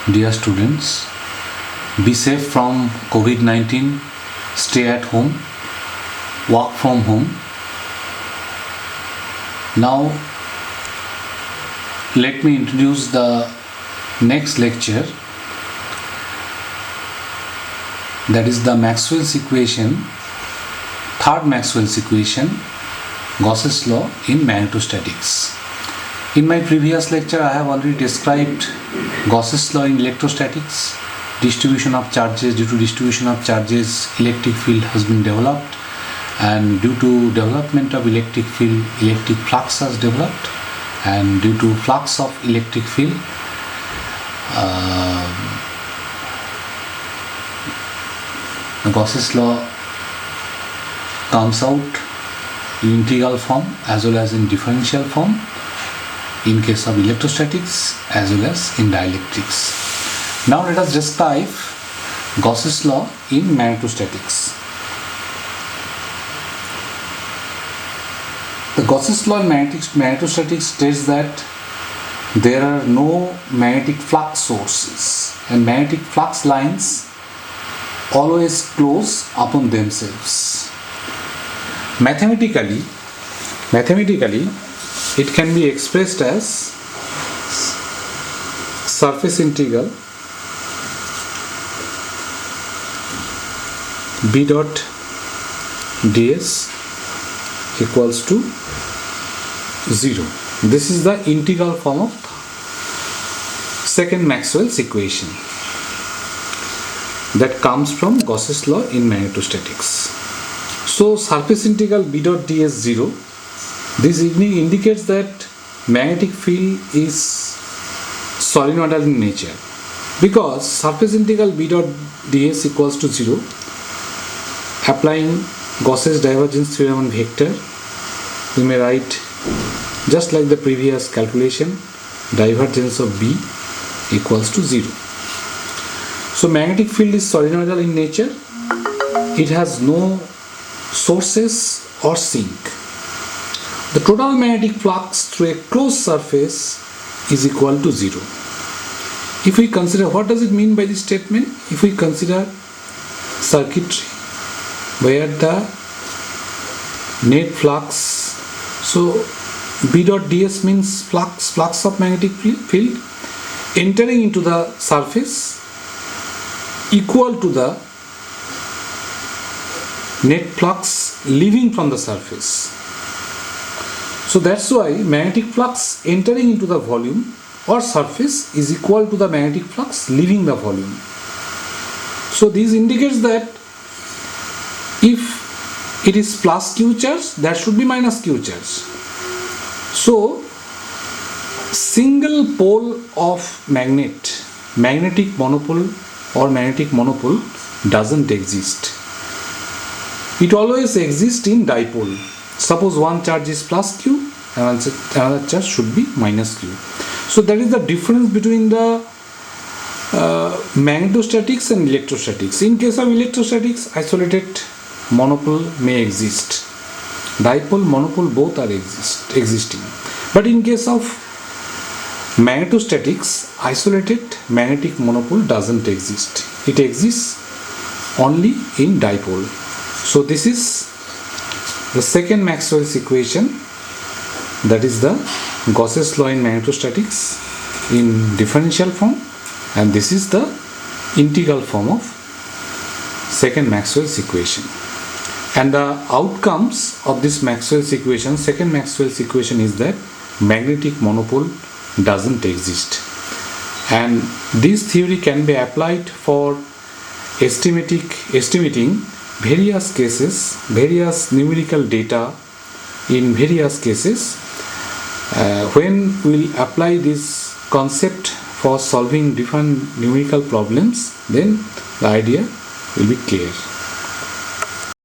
Dear students, be safe from COVID-19, stay at home, work from home. Now, let me introduce the next lecture, that is the Maxwell's equation, third Maxwell's equation, Gauss's law in magnetostatics. In my previous lecture, I have already described Gauss's law in electrostatics. Distribution of charges, due to distribution of charges, electric field has been developed, and due to development of electric field, electric flux has developed, and due to flux of electric field, Gauss's law comes out in integral form as well as in differential form in case of electrostatics as well as in dielectrics. Now let us describe Gauss's law in magnetostatics. The Gauss's law in magnetostatics states that there are no magnetic flux sources and magnetic flux lines always close upon themselves. Mathematically, it can be expressed as surface integral B dot ds equals to 0. This is the integral form of second Maxwell's equation that comes from Gauss's law in magnetostatics. So surface integral B dot ds 0, this evening indicates that magnetic field is solenoidal in nature, because surface integral B dot ds equals to 0, applying Gauss's divergence theorem on vector, we may write just like the previous calculation, divergence of B equals to 0. So magnetic field is solenoidal in nature. It has no sources or sink. The total magnetic flux through a closed surface is equal to 0. If we consider, what does it mean by this statement? If we consider circuitry where the net flux, so B dot ds means flux of magnetic field entering into the surface equal to the net flux leaving from the surface. So that's why magnetic flux entering into the volume or surface is equal to the magnetic flux leaving the volume. So this indicates that if it is plus q charge, that should be minus q charge. So single pole of magnetic monopole or magnetic monopole doesn't exist. It always exists in dipole. Suppose one charge is plus q and another charge should be minus q. So that is the difference between the magnetostatics and electrostatics. In case of electrostatics, isolated monopole may exist. Dipole, monopole, both are existing. But in case of magnetostatics, isolated magnetic monopole doesn't exist. It exists only in dipole. So this is the second Maxwell's equation, that is the Gauss's law in magnetostatics in differential form, and this is the integral form of second Maxwell's equation. And the outcomes of this Maxwell's equation, second Maxwell's equation, is that magnetic monopole doesn't exist. And this theory can be applied for estimating various cases, various numerical data in various cases. When we'll apply this concept for solving different numerical problems, then the idea will be clear.